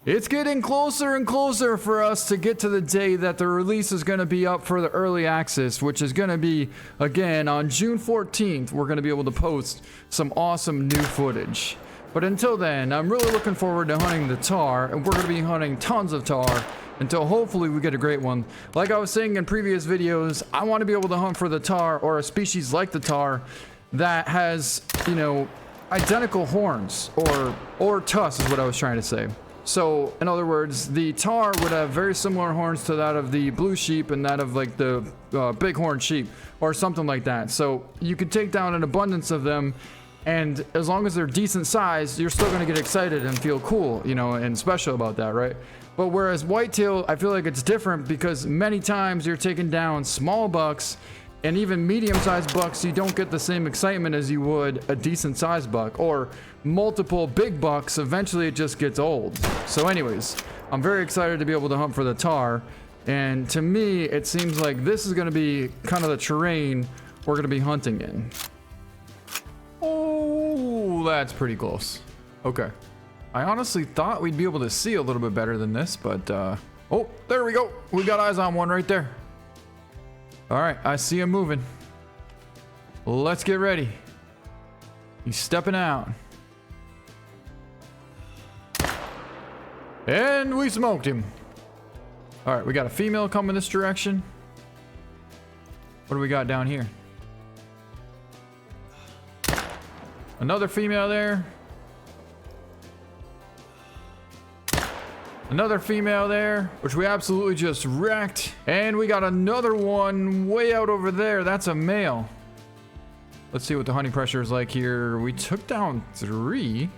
It's getting closer and closer for us to get to the day that the release is going to be up for the early access, which is going to be, again, on June 14th. We're going to be able to post some awesome new footage. But until then, I'm really looking forward to hunting the tar, and we're going to be hunting tons of tar until hopefully we get a great one. Like I was saying in previous videos, I want to be able to hunt for the tar, or a species like the tar that has, you know, identical horns, or tusks is what I was trying to say. So, in other words, the tar would have very similar horns to that of the blue sheep and that of like the bighorn sheep or something like that. So you could take down an abundance of them, and as long as they're decent size, you're still going to get excited and feel cool, you know, and special about that, right? But whereas whitetail, I feel like it's different because many times you're taking down small bucks, and even medium-sized bucks, you don't get the same excitement as you would a decent-sized buck, or multiple big bucks. Eventually it just gets old. So anyways, I'm very excited to be able to hunt for the tar, and to me it seems like this is going to be kind of the terrain we're going to be hunting in. Oh, that's pretty close. Okay, I honestly thought we'd be able to see a little bit better than this, but oh, there we go. We got eyes on one right there. All right, I see him moving. Let's get ready. He's stepping out. And we smoked him. All right, we got a female coming this direction. What do we got down here? Another female there. Another female there, which we absolutely just wrecked. And we got another one way out over there. That's a male. Let's see what the hunting pressure is like here. We took down 3,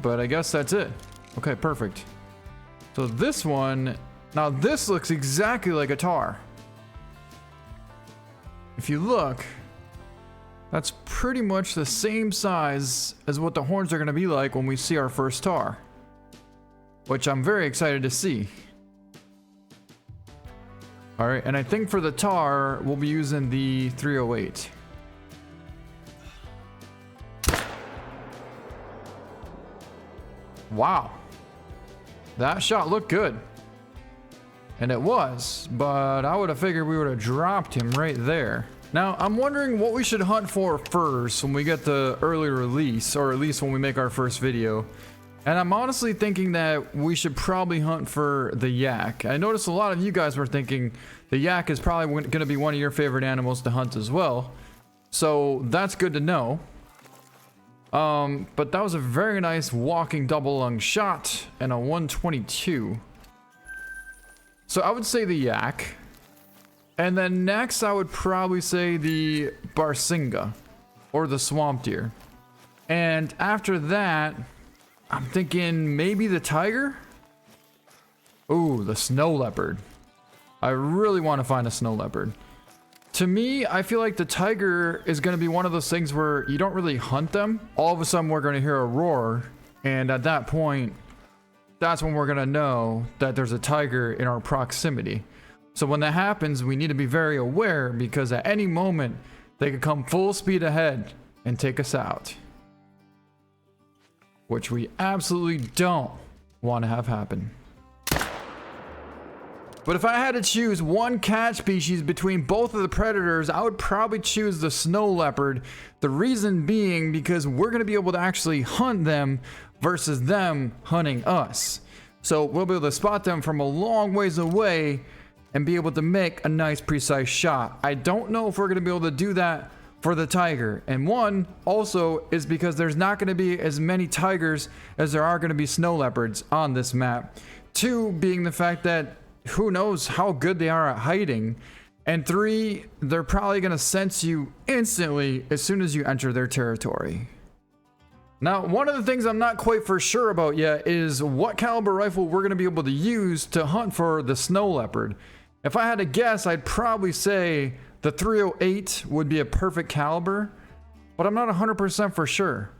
but I guess that's it. Okay, perfect. So this one, now this looks exactly like a tar. If you look, that's pretty much the same size as what the horns are going to be like when we see our first tar, which I'm very excited to see. All right, and I think for the tar, we'll be using the 308. Wow, that shot looked good. And it was, but I would have figured we would have dropped him right there. Now, I'm wondering what we should hunt for first when we get the early release, or at least when we make our first video. And I'm honestly thinking that we should probably hunt for the yak. I noticed a lot of you guys were thinking the yak is probably going to be one of your favorite animals to hunt as well. So that's good to know. But that was a very nice walking double lung shot and a 122. So I would say the yak. And then next I would probably say the barsinga or the swamp deer. And after that, I'm thinking maybe the tiger? Ooh, the snow leopard. I really want to find a snow leopard. To me, I feel like the tiger is going to be one of those things where you don't really hunt them. All of a sudden, we're going to hear a roar. And at that point, that's when we're going to know that there's a tiger in our proximity. So when that happens, we need to be very aware because at any moment, they could come full speed ahead and take us out, which we absolutely don't want to have happen. But if I had to choose one cat species between both of the predators, I would probably choose the snow leopard. The reason being because we're going to be able to actually hunt them versus them hunting us. So we'll be able to spot them from a long ways away and be able to make a nice precise shot. I don't know if we're going to be able to do that for the tiger. And one also is because there's not going to be as many tigers as there are going to be snow leopards on this map. 2 being the fact that who knows how good they are at hiding. And 3, they're probably going to sense you instantly as soon as you enter their territory. Now, one of the things I'm not quite for sure about yet is what caliber rifle we're going to be able to use to hunt for the snow leopard. If I had to guess, I'd probably say the 308 would be a perfect caliber, but I'm not 100% for sure.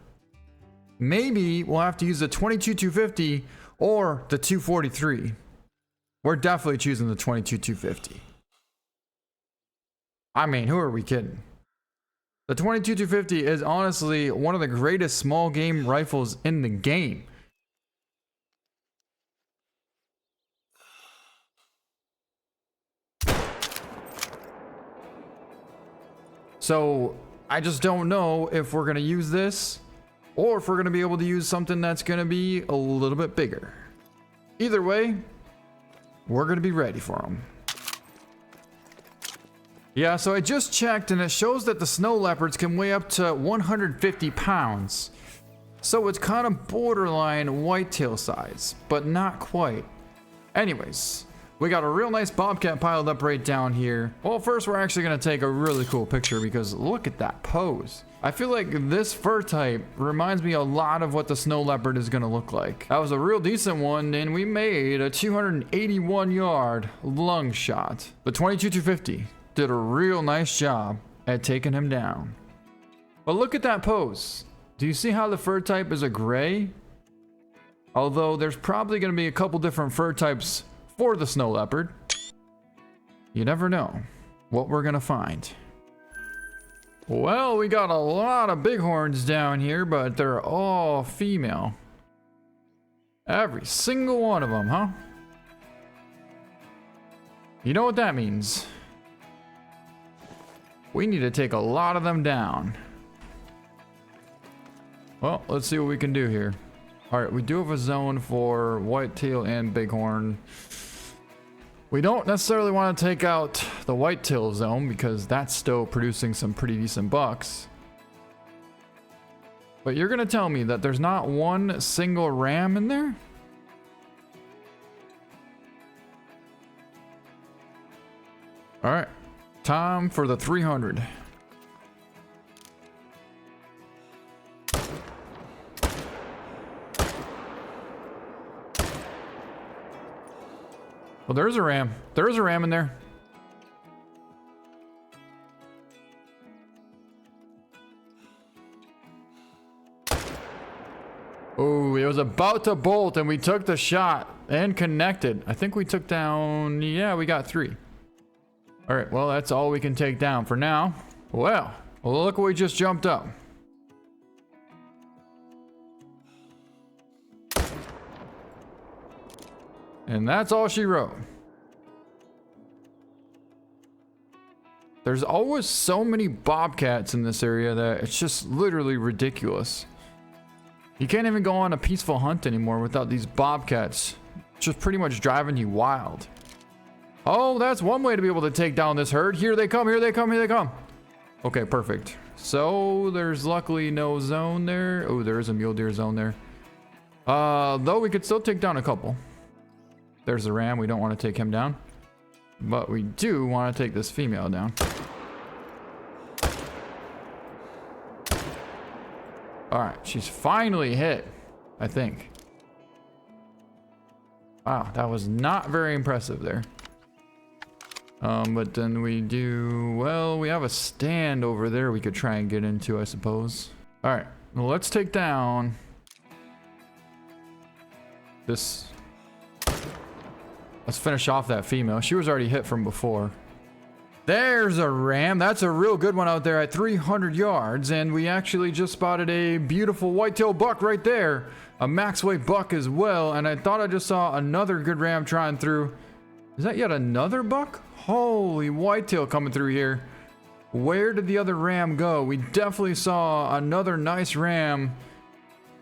Maybe we'll have to use the 22-250 or the 243. We're definitely choosing the 22-250. I mean, who are we kidding? The 22-250 is honestly one of the greatest small game rifles in the game. So I just don't know if we're gonna use this or if we're gonna be able to use something that's gonna be a little bit bigger. Either way, we're gonna be ready for them. Yeah, so I just checked and it shows that the snow leopards can weigh up to 150 pounds. So it's kind of borderline whitetail size, but not quite. Anyways, we got a real nice bobcat piled up right down here. Well, first we're actually gonna take a really cool picture because look at that pose. I feel like this fur type reminds me a lot of what the snow leopard is gonna look like. That was a real decent one, and we made a 281 yard lung shot. The 22-250 did a real nice job at taking him down. But look at that pose. Do you see how the fur type is a gray? Although there's probably gonna be a couple different fur types for the snow leopard. You never know what we're gonna find. Well, we got a lot of bighorns down here, but they're all female. Every single one of them, huh? You know what that means? We need to take a lot of them down. Well, let's see what we can do here. All right, we do have a zone for whitetail and bighorn. We don't necessarily want to take out the whitetail zone because that's still producing some pretty decent bucks. But you're gonna tell me that there's not one single ram in there? All right, time for the 300. Well, there's a ram. There's a ram in there. Oh, it was about to bolt and we took the shot and connected. I think we took down, yeah, we got 3. All right, well, that's all we can take down for now. Well, look what we just jumped up. And that's all she wrote. There's always so many bobcats in this area that it's just literally ridiculous. You can't even go on a peaceful hunt anymore without these bobcats just pretty much driving you wild. Oh, that's one way to be able to take down this herd. Here they come, here they come, here they come. Okay, perfect. So there's luckily no zone there. Oh, there is a mule deer zone there. Though we could still take down a couple. There's the ram. We don't want to take him down. But we do want to take this female down. Alright, she's finally hit, I think. Wow, that was not very impressive there. But then we do... Well, we have a stand over there we could try and get into, I suppose. Alright, well, let's take down... this... Let's finish off that female. She was already hit from before. There's a ram. That's a real good one out there at 300 yards. And we actually just spotted a beautiful whitetail buck right there. A max weight buck as well. And I thought I just saw another good ram trying through. Is that yet another buck? Holy whitetail coming through here. Where did the other ram go? We definitely saw another nice ram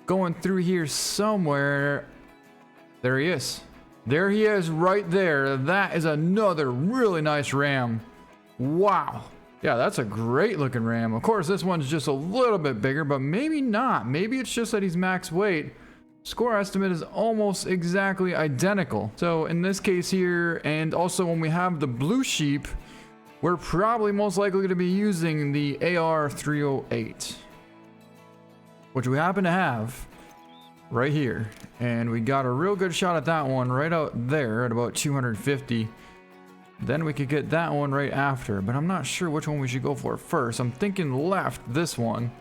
going through here somewhere. There he is. There he is right there. That is another really nice ram. Wow. Yeah, that's a great looking ram. Of course, this one's just a little bit bigger, but maybe not. Maybe it's just that he's max weight. Score estimate is almost exactly identical. So in this case here, and also when we have the blue sheep, we're probably most likely going to be using the AR-308, which we happen to have right here. And we got a real good shot at that one right out there at about 250. Then we could get that one right after, but I'm not sure which one we should go for first. I'm thinking left, this one.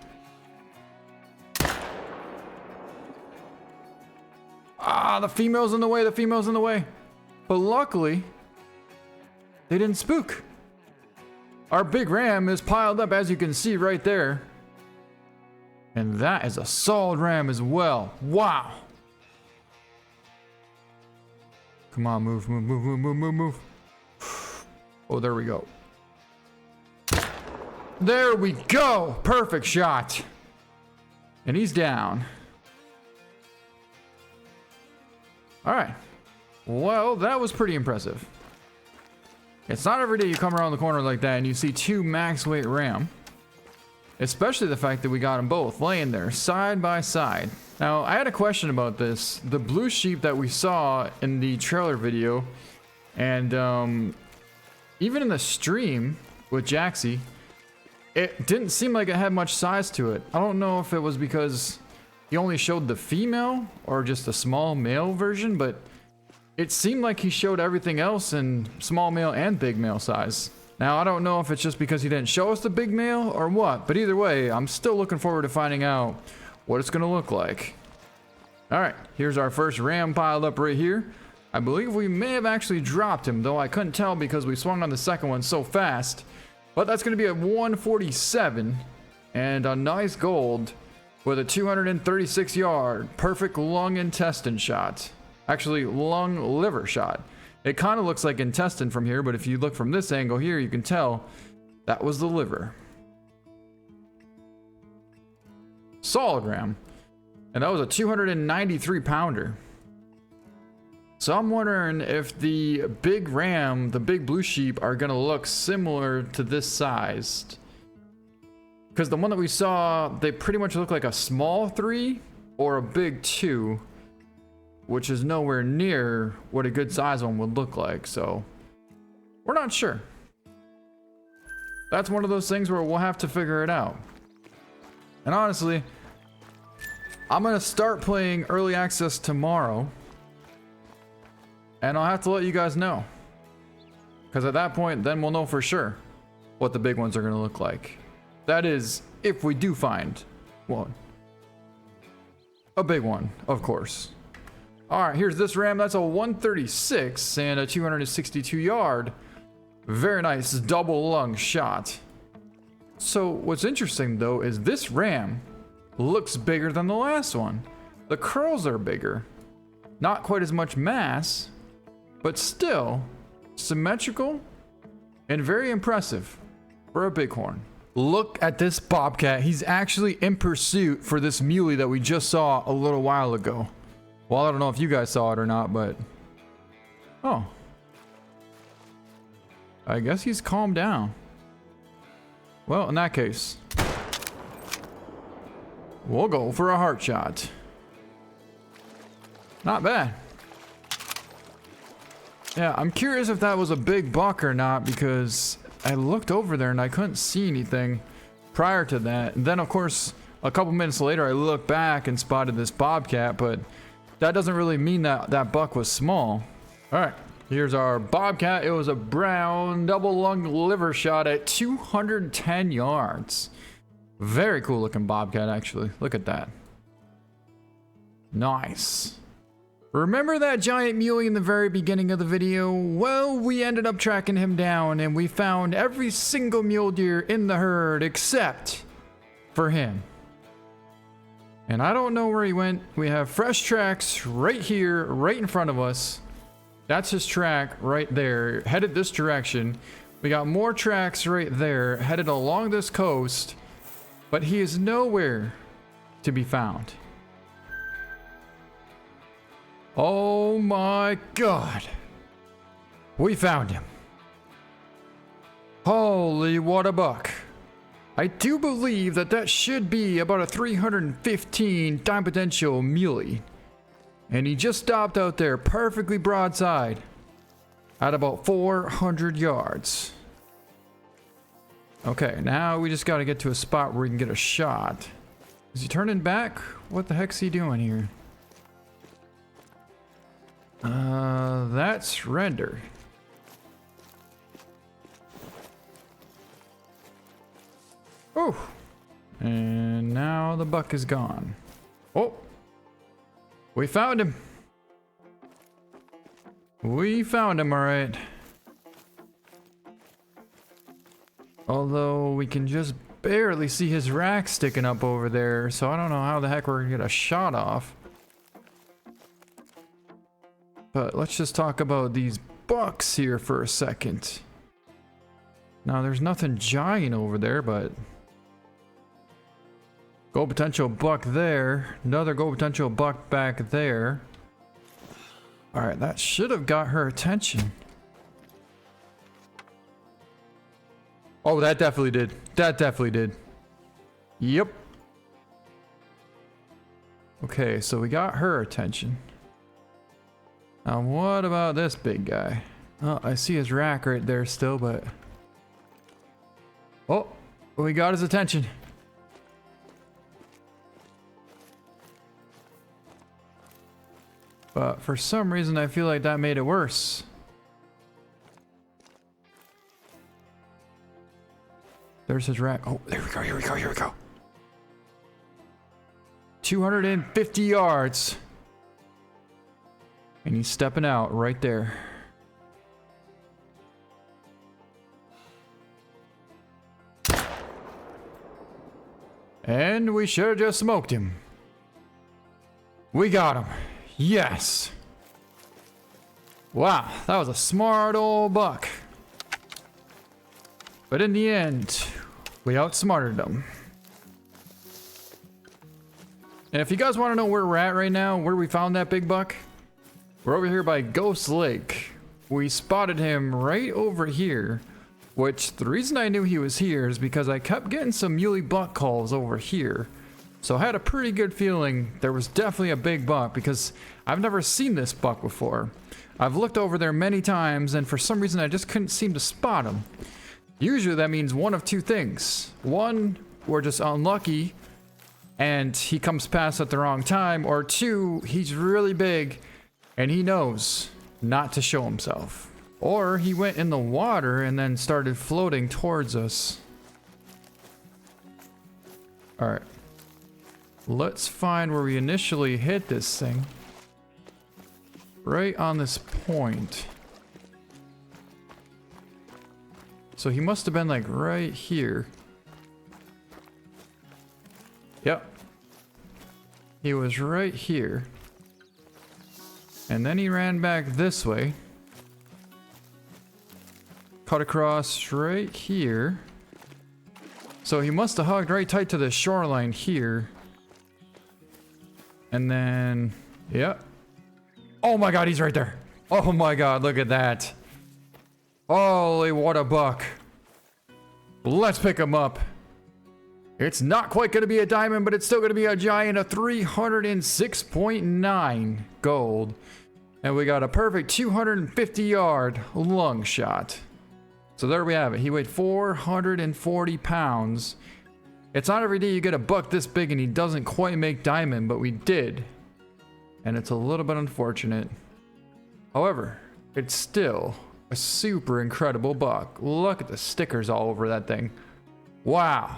Ah, the female's in the way, the female's in the way. But luckily, they didn't spook. Our big ram is piled up, as you can see right there. And that is a solid ram as well. Wow. Come on, move, move, move, move, move, move, move. Oh, there we go. There we go. Perfect shot. And he's down. All right. Well, that was pretty impressive. It's not every day you come around the corner like that and you see 2 max weight RAM. Especially the fact that we got them both laying there side by side. Now, I had a question about this. The blue sheep that we saw in the trailer video, and even in the stream with Jaxie, it didn't seem like it had much size to it. I don't know if it was because he only showed the female or just a small male version, but it seemed like he showed everything else in small male and big male size. Now, I don't know if it's just because he didn't show us the big male or what, but either way, I'm still looking forward to finding out what it's gonna look like. All right, here's our first ram piled up right here. I believe we may have actually dropped him, though I couldn't tell because we swung on the second one so fast. But that's gonna be a 147 and a nice gold with a 236 yard perfect lung intestine shot. Actually, lung liver shot. It kind of looks like intestine from here, but if you look from this angle here, you can tell that was the liver. Solid ram. And that was a 293 pounder. So I'm wondering if the big ram, the big blue sheep, are gonna look similar to this sized. Because the one that we saw, they pretty much look like a small 3 or a big 2. Which is nowhere near what a good size one would look like, so we're not sure. That's one of those things where we'll have to figure it out. And honestly, I'm gonna start playing early access tomorrow, and I'll have to let you guys know. Because at that point, then we'll know for sure what the big ones are gonna look like. That is, if we do find one. A big one, of course. All right, here's this ram. That's a 136 and a 262 yard. Very nice double lung shot. So what's interesting though is this ram looks bigger than the last one. The curls are bigger. Not quite as much mass, but still symmetrical and very impressive for a bighorn. Look at this bobcat. He's actually in pursuit for this muley that we just saw a little while ago. Well, I don't know if you guys saw it or not, but... Oh. I guess he's calmed down. Well, in that case... we'll go for a heart shot. Not bad. Yeah, I'm curious if that was a big buck or not, because I looked over there and I couldn't see anything prior to that. And then, of course, a couple minutes later, I looked back and spotted this bobcat, but... that doesn't really mean that that buck was small. All right, here's our bobcat. It was a brown double lung liver shot at 210 yards. Very cool looking bobcat, actually. Look at that. Nice. Remember that giant muley in the very beginning of the video? Well, we ended up tracking him down and we found every single mule deer in the herd except for him. And I don't know where he went. We have fresh tracks right here, right in front of us. That's his track right there, headed this direction. We got more tracks right there, headed along this coast, but he is nowhere to be found. Oh my God. We found him. Holy, what a buck. I do believe that that should be about a 315 time potential muley. And he just stopped out there perfectly broadside at about 400 yards. Okay, now we just got to get to a spot where we can get a shot. Is he turning back? What the heck's he doing here? That's render. Oh, and now the buck is gone. Oh, we found him. We found him, all right. Although we can just barely see his rack sticking up over there, so I don't know how the heck we're gonna get a shot off. But let's just talk about these bucks here for a second. Now, there's nothing giant over there, but... Gold potential buck there. Another gold potential buck back there. Alright, that should have got her attention. Oh, that definitely did. That definitely did. Yep. Okay, so we got her attention. Now, what about this big guy? Oh, I see his rack right there still, but... Oh, we got his attention. But for some reason, I feel like that made it worse. There's his rack. Oh, there we go, here we go, here we go. 250 yards. And he's stepping out right there. And we should have just smoked him. We got him. Yes. Wow, that was a smart old buck. But in the end, we outsmarted them. And if you guys want to know where we're at right now, where we found that big buck, we're over here by Ghost Lake. We spotted him right over here, which the reason I knew he was here is because I kept getting some muley buck calls over here. So I had a pretty good feeling there was definitely a big buck because I've never seen this buck before. I've looked over there many times and for some reason I just couldn't seem to spot him. Usually that means one of two things. One, we're just unlucky and he comes past at the wrong time, or two, he's really big and he knows not to show himself. Or he went in the water and then started floating towards us. Alright. Let's find where we initially hit this thing. Right on this point. So he must have been like right here. Yep. He was right here. And then he ran back this way. Cut across right here. So he must have hugged right tight to the shoreline here. And then, yep. Oh my god, he's right there. Oh my god, look at that. Holy, what a buck. Let's pick him up. It's not quite going to be a diamond, but it's still going to be a giant of 306.9 gold. And we got a perfect 250-yard lung shot. So there we have it. He weighed 440 pounds. It's not every day you get a buck this big and he doesn't quite make diamond, but we did. And it's a little bit unfortunate. However, it's still a super incredible buck. Look at the stickers all over that thing. Wow.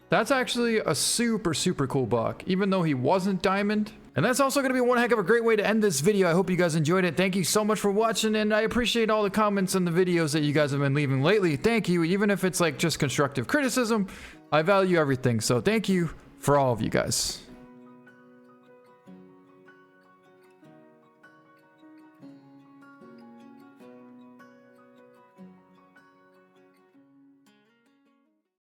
That's actually a super, super cool buck, even though he wasn't diamond. And that's also going to be one heck of a great way to end this video. I hope you guys enjoyed it. Thank you so much for watching, and I appreciate all the comments and the videos that you guys have been leaving lately. Thank you, even if it's like just constructive criticism. I value everything, so thank you for all of you guys.